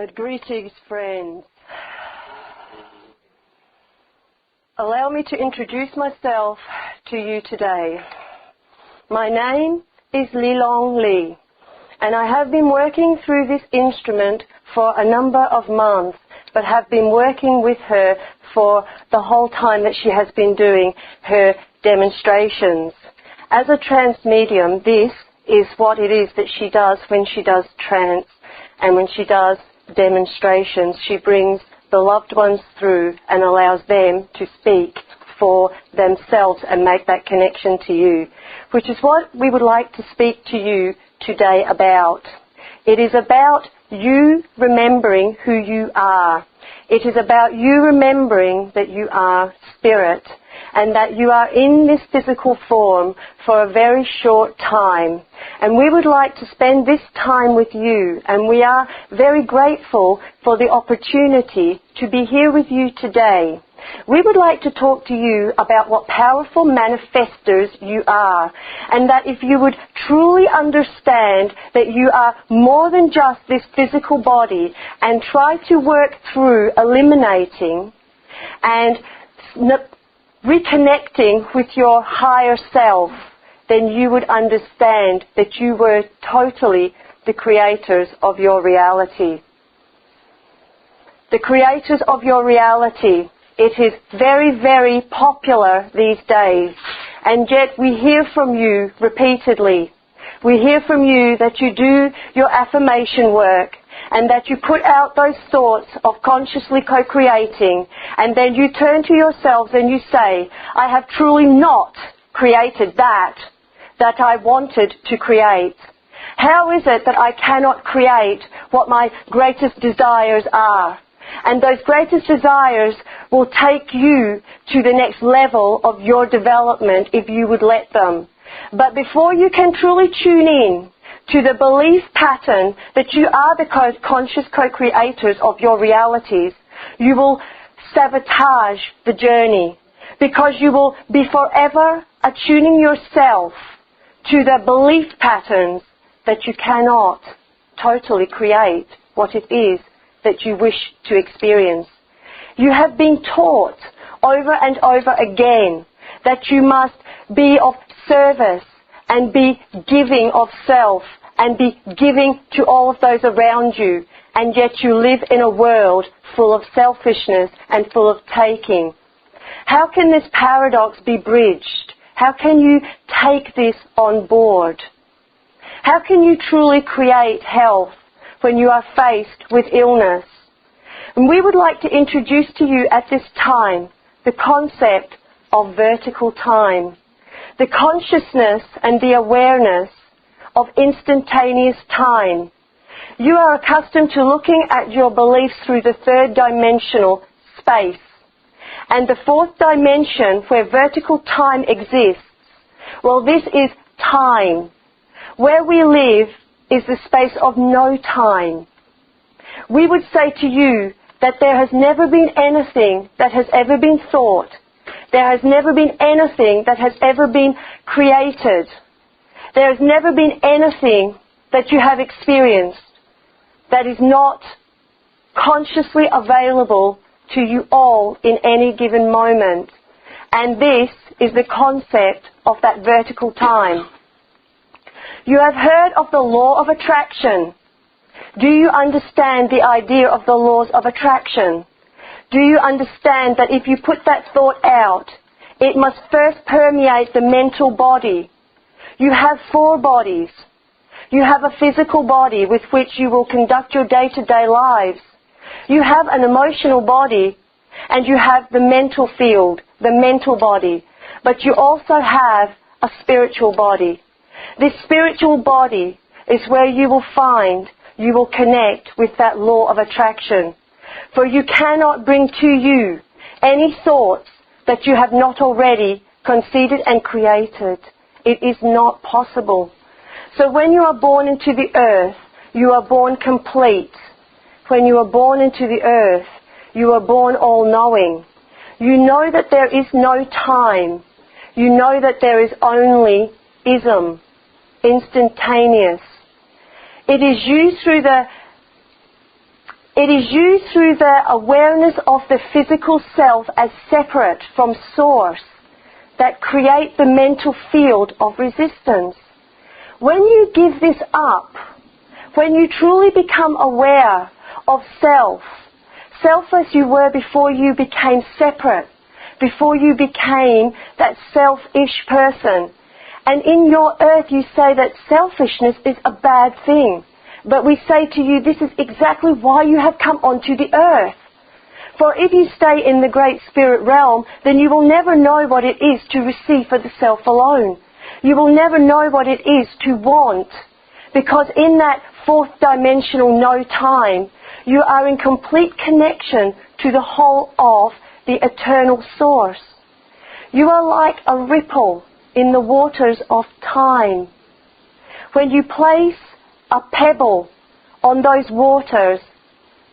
Greetings, friends. Allow me to introduce myself to you today. My name is Lilong Li, and I have been working through this instrument for a number of months, but have been working with her for the whole time that she has been doing her demonstrations. As a trance medium, this is what it is that she does when she does trance and when she does demonstrations. She brings the loved ones through and allows them to speak for themselves and make that connection to you, which is what we would like to speak to you today about. It is about you remembering who you are. It is about you remembering that you are spirit and that you are in this physical form for a very short time. And we would like to spend this time with you, and we are very grateful for the opportunity to be here with you today. We would like to talk to you about what powerful manifestors you are, and that if you would truly understand that you are more than just this physical body and try to work through eliminating and reconnecting with your higher self, then you would understand that you were totally the creators of your reality. The creators of your reality. It is very, very popular these days, and yet we hear from you repeatedly. We hear from you that you do your affirmation work and that you put out those thoughts of consciously co-creating, and then you turn to yourselves and you say, I have truly not created that I wanted to create. How is it that I cannot create what my greatest desires are? And those greatest desires will take you to the next level of your development if you would let them. But before you can truly tune in to the belief pattern that you are the conscious co-creators of your realities, you will sabotage the journey, because you will be forever attuning yourself to the belief patterns that you cannot totally create what it is that you wish to experience. You have been taught over and over again that you must be of service and be giving of self and be giving to all of those around you, and yet you live in a world full of selfishness and full of taking. How can this paradox be bridged? How can you take this on board? How can you truly create health when you are faced with illness? And we would like to introduce to you at this time the concept of vertical time, the consciousness and the awareness of instantaneous time. You are accustomed to looking at your beliefs through the third dimensional space, and the fourth dimension where vertical time exists. Well, this is time. Where we live is the space of no time. We would say to you that there has never been anything that has ever been thought. There has never been anything that has ever been created. There has never been anything that you have experienced that is not consciously available to you all in any given moment. And this is the concept of that vertical time. You have heard of the law of attraction. Do you understand the idea of the laws of attraction? Do you understand that if you put that thought out, it must first permeate the mental body? You have 4 bodies. You have a physical body with which you will conduct your day-to-day lives. You have an emotional body, and you have the mental field, the mental body. But you also have a spiritual body. This spiritual body is where you will connect with that law of attraction. For you cannot bring to you any thoughts that you have not already conceded and created. It is not possible. So when you are born into the earth, you are born complete. When you are born into the earth, you are born all-knowing. You know that there is no time. You know that there is only ism, instantaneous. It is you through the It is you through the awareness of the physical self as separate from source that create the mental field of resistance. When you give this up, when you truly become aware of self as you were before you became separate, before you became that selfish person, and in your earth you say that selfishness is a bad thing. But we say to you, this is exactly why you have come onto the earth. For if you stay in the great spirit realm, then you will never know what it is to receive for the self alone. You will never know what it is to want. Because in that fourth dimensional no time, you are in complete connection to the whole of the eternal source. You are like a ripple in the waters of time. When you place a pebble on those waters,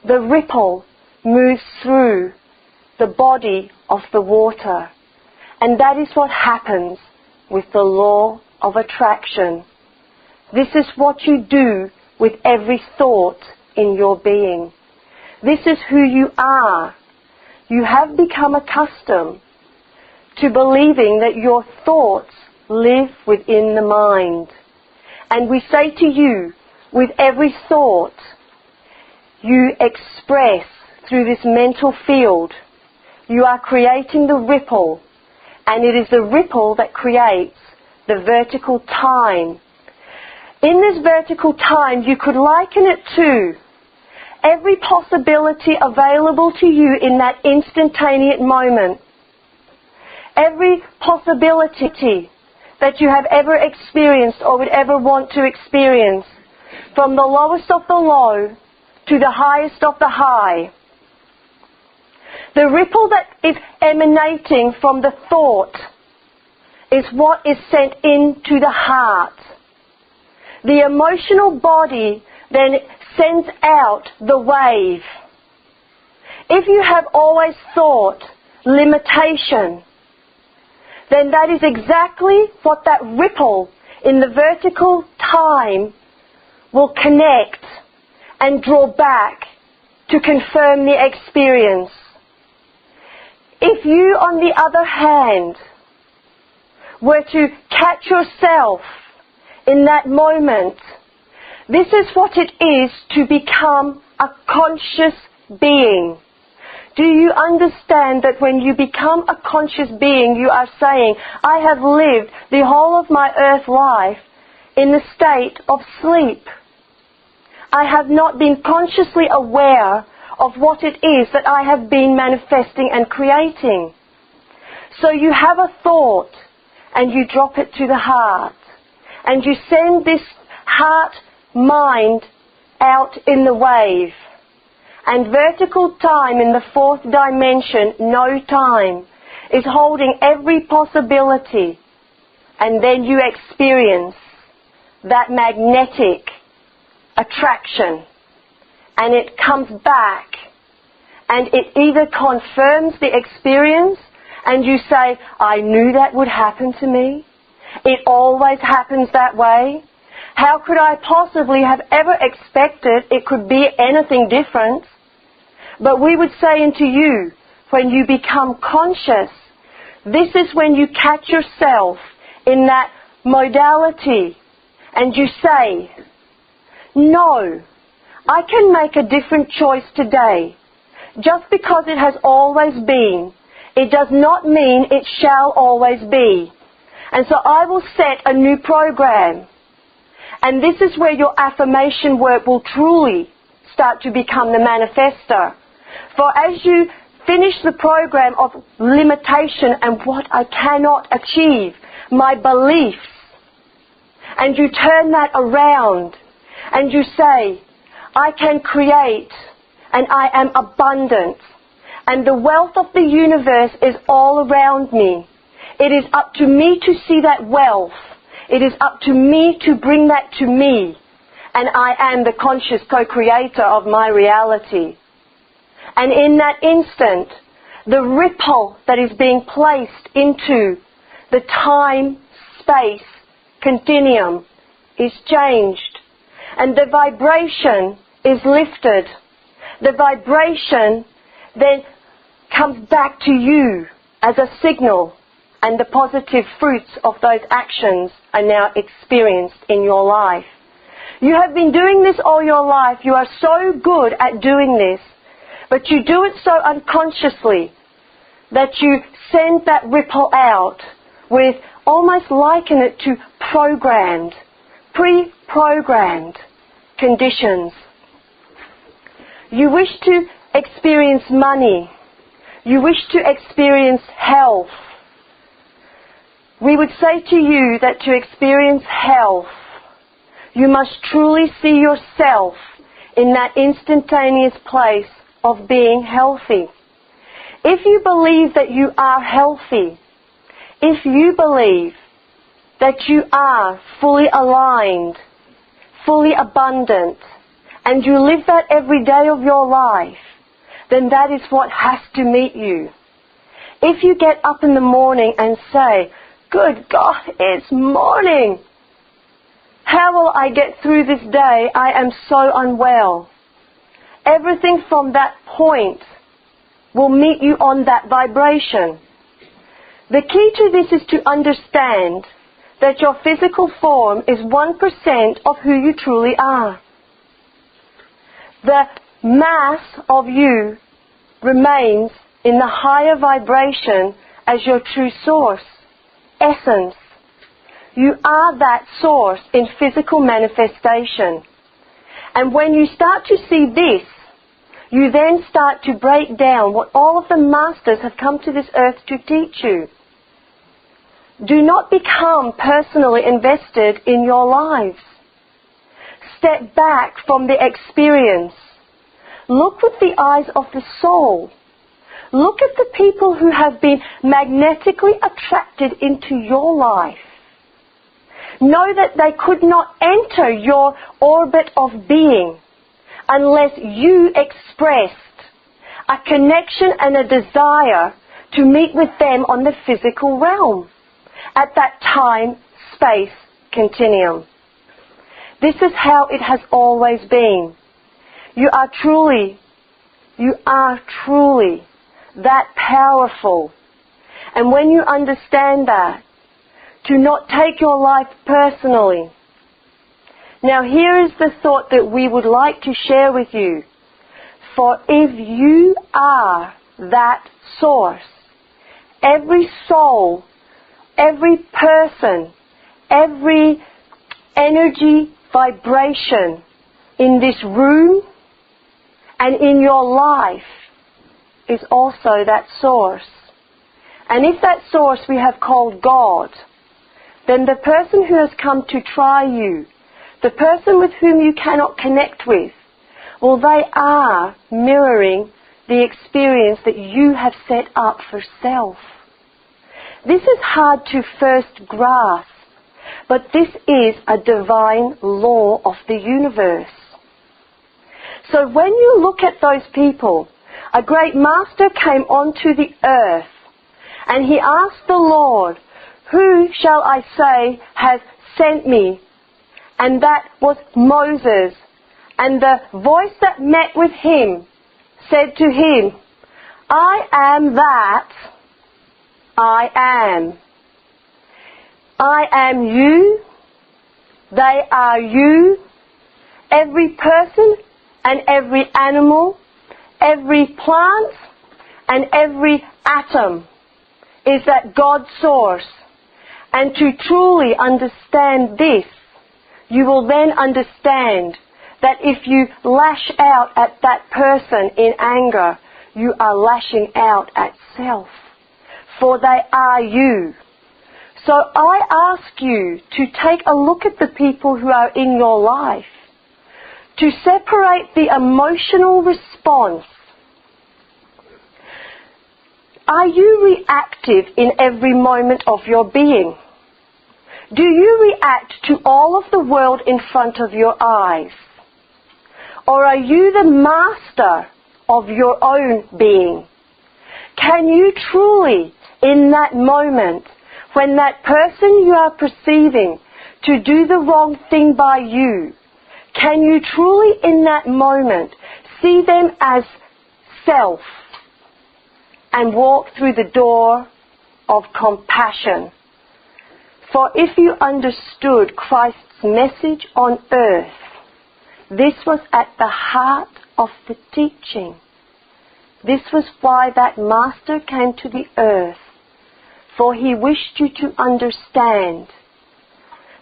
the ripple moves through the body of the water. And that is what happens with the law of attraction. This is what you do with every thought in your being. This is who you are. You have become accustomed to believing that your thoughts live within the mind. And we say to you, with every thought you express through this mental field, you are creating the ripple, and it is the ripple that creates the vertical time. In this vertical time, you could liken it to every possibility available to you in that instantaneous moment. Every possibility that you have ever experienced or would ever want to experience, from the lowest of the low to the highest of the high. The ripple that is emanating from the thought is what is sent into the heart. The emotional body then sends out the wave. If you have always thought limitation, then that is exactly what that ripple in the vertical time will connect and draw back to confirm the experience. If you, on the other hand, were to catch yourself in that moment, this is what it is to become a conscious being. Do you understand that when you become a conscious being, you are saying, I have lived the whole of my earth life in the state of sleep. I have not been consciously aware of what it is that I have been manifesting and creating. So you have a thought and you drop it to the heart. And you send this heart mind out in the wave. And vertical time in the fourth dimension, no time, is holding every possibility. And then you experience that magnetic attraction. And it comes back. And it either confirms the experience and you say, I knew that would happen to me. It always happens that way. How could I possibly have ever expected it could be anything different? But we would say unto you, when you become conscious, this is when you catch yourself in that modality and you say, no, I can make a different choice today. Just because it has always been, it does not mean it shall always be. And so I will set a new program. And this is where your affirmation work will truly start to become the manifester. For as you finish the program of limitation and what I cannot achieve, my beliefs, and you turn that around and you say, I can create and I am abundant and the wealth of the universe is all around me. It is up to me to see that wealth. It is up to me to bring that to me. And I am the conscious co-creator of my reality. And in that instant, the ripple that is being placed into the time-space continuum is changed. And the vibration is lifted. the vibration then comes back to you as a signal, and the positive fruits of those actions are now experienced in your life. You have been doing this all your life. You are so good at doing this, but you do it so unconsciously that you send that ripple out with, almost liken it to programmed, pre-programmed conditions. You wish to experience money. You wish to experience health. We would say to you that to experience health, you must truly see yourself in that instantaneous place of being healthy. If you believe that you are healthy, if you believe that you are fully aligned, fully abundant, and you live that every day of your life, then that is what has to meet you. If you get up in the morning and say, "Good God, it's morning. How will I get through this day? I am so unwell." Everything from that point will meet you on that vibration. The key to this is to understand that your physical form is 1% of who you truly are. The mass of you remains in the higher vibration as your true source, essence. You are that source in physical manifestation. And when you start to see this, you then start to break down what all of the masters have come to this earth to teach you. Do not become personally invested in your lives. Step back from the experience. Look with the eyes of the soul. Look at the people who have been magnetically attracted into your life. Know that they could not enter your orbit of being unless you expressed a connection and a desire to meet with them on the physical realm at that time-space continuum. This is how it has always been. You are truly that powerful. And when you understand that, to not take your life personally. Now here is the thought that we would like to share with you. For if you are that source, every soul, every person, every energy vibration in this room and in your life is also that source. And if that source we have called God, then the person who has come to try you, the person with whom you cannot connect with, well, they are mirroring the experience that you have set up for self. This is hard to first grasp, but this is a divine law of the universe. So when you look at those people, a great master came onto the earth and he asked the Lord, "Who shall I say has sent me?" And that was Moses. And the voice that met with him said to him, "I am that I am. I am you. They are you. Every person and every animal, every plant and every atom is that God source. And to truly understand this, you will then understand that if you lash out at that person in anger, you are lashing out at self. For they are you. So I ask you to take a look at the people who are in your life, to separate the emotional response. Are you reactive in every moment of your being? Do you react to all of the world in front of your eyes? Or are you the master of your own being? Can you truly, in that moment, when that person you are perceiving to do the wrong thing by you, can you truly in that moment see them as self and walk through the door of compassion. For if you understood Christ's message on earth, this was at the heart of the teaching. This was why that Master came to the earth, for he wished you to understand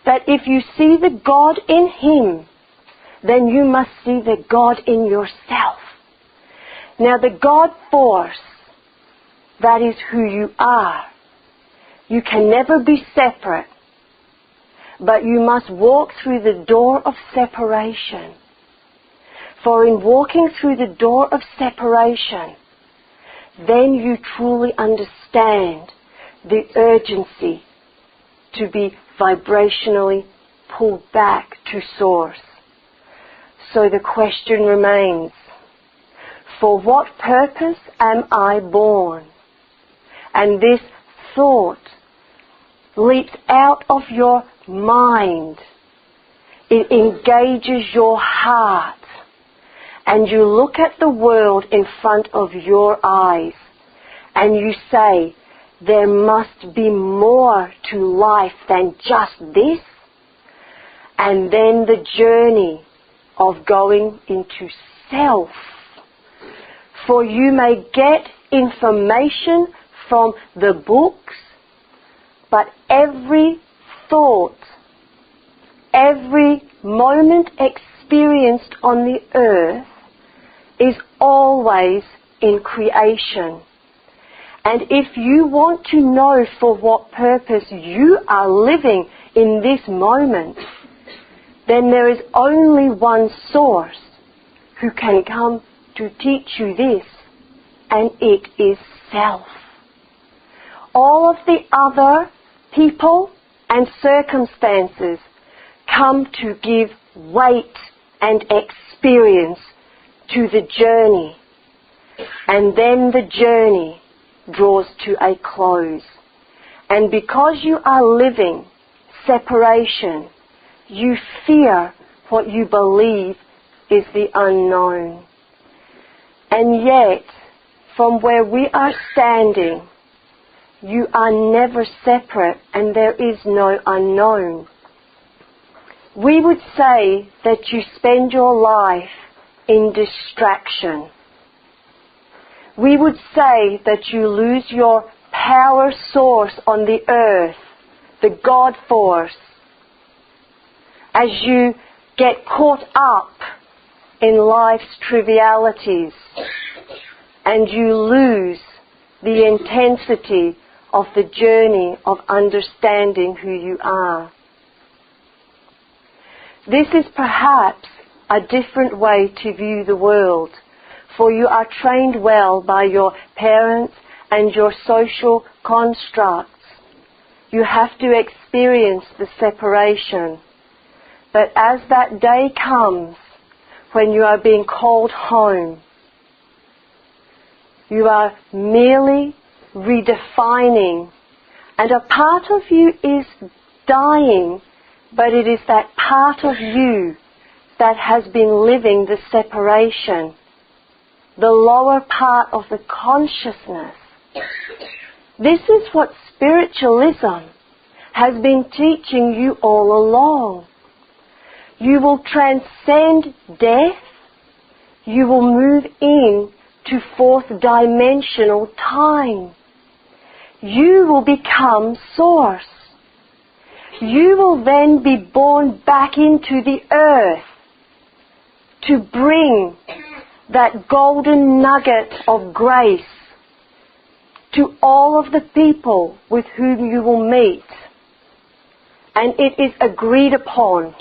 that if you see the God in him, then you must see the God in yourself. Now the God force, that is who you are. You can never be separate, but you must walk through the door of separation. For in walking through the door of separation, then you truly understand the urgency to be vibrationally pulled back to source. So the question remains, for what purpose am I born? And this thought leaps out of your mind. It engages your heart. And you look at the world in front of your eyes and you say, there must be more to life than just this. And then the journey of going into self. For you may get information from the books, but every thought, every moment experienced on the earth is always in creation. And if you want to know for what purpose you are living in this moment, then there is only one source who can come to teach you this, and it is self. All of the other people and circumstances come to give weight and experience to the journey, and then the journey draws to a close. And because you are living separation, you fear what you believe is the unknown. And yet, from where we are standing, you are never separate and there is no unknown. We would say that you spend your life in distraction. We would say that you lose your power source on the earth, the God force, as you get caught up in life's trivialities and you lose the intensity of the journey of understanding who you are. This is perhaps a different way to view the world, for you are trained well by your parents and your social constructs. You have to experience the separation. But as that day comes when you are being called home, you are merely redefining, and a part of you is dying, but it is that part of you that has been living the separation, the lower part of the consciousness. This is what spiritualism has been teaching you all along. You will transcend death. You will move in to fourth dimensional time. You will become source. You will then be born back into the earth to bring that golden nugget of grace to all of the people with whom you will meet. And it is agreed upon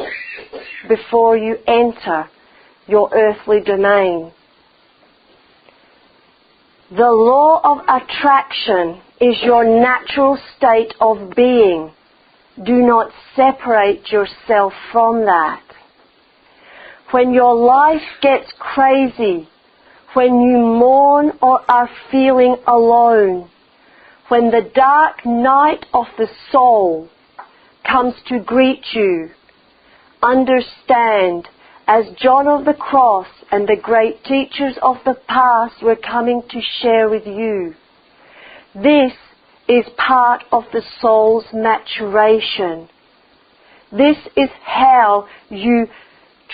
before you enter your earthly domain. The law of attraction is your natural state of being. Do not separate yourself from that. When your life gets crazy, when you mourn or are feeling alone, when the dark night of the soul comes to greet you, understand as John of the Cross and the great teachers of the past were coming to share with you. This is part of the soul's maturation. This is how you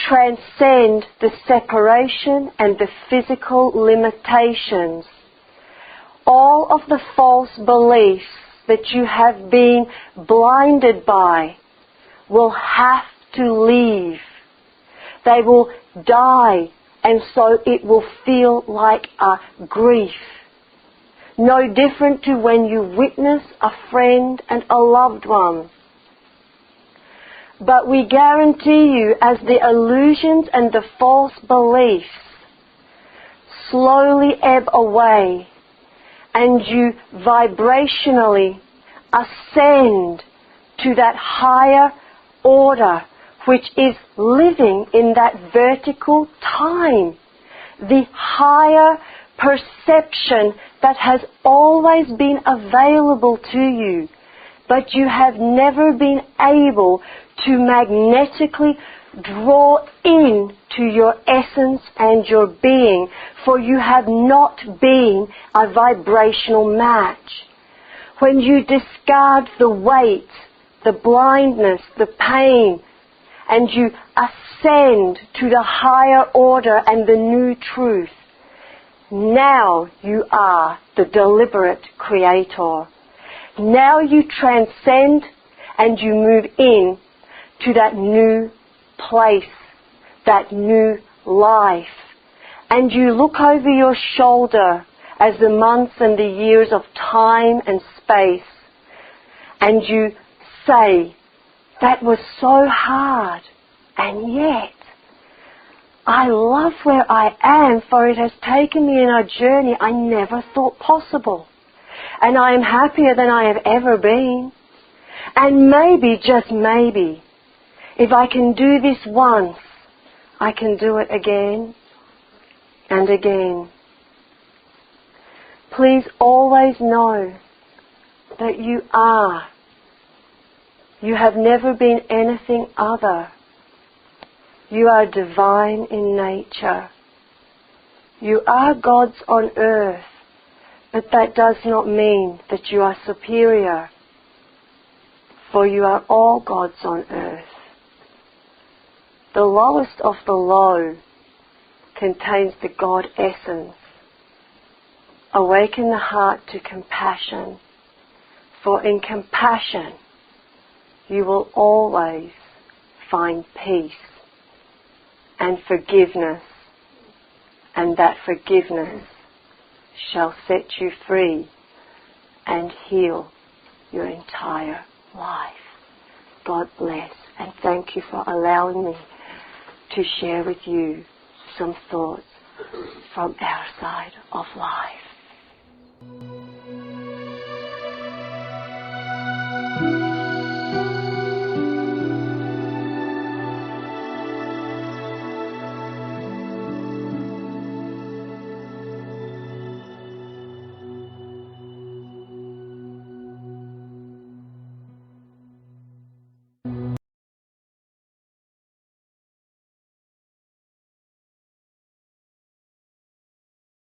transcend the separation and the physical limitations. All of the false beliefs that you have been blinded by will have to leave. They will die, and so it will feel like a grief. No different to when you witness a friend and a loved one. But we guarantee you, as the illusions and the false beliefs slowly ebb away, and you vibrationally ascend to that higher order, which is living in that vertical time, the higher perception that has always been available to you, but you have never been able to magnetically draw in to your essence and your being, for you have not been a vibrational match. When you discard the weight, the blindness, the pain, and you ascend to the higher order and the new truth, now you are the deliberate creator. Now you transcend and you move in to that new place, that new life. And you look over your shoulder as the months and the years of time and space, and you say, that was so hard, and yet I love where I am, for it has taken me in a journey I never thought possible. And I am happier than I have ever been. And maybe, just maybe, if I can do this once, I can do it again and again. Please always know that you are. You have never been anything other. You are divine in nature. You are gods on earth, but that does not mean that you are superior, for you are all gods on earth. The lowest of the low contains the God essence. Awaken the heart to compassion, for in compassion you will always find peace and forgiveness, and that forgiveness shall set you free and heal your entire life. God bless, and thank you for allowing me to share with you some thoughts from our side of life.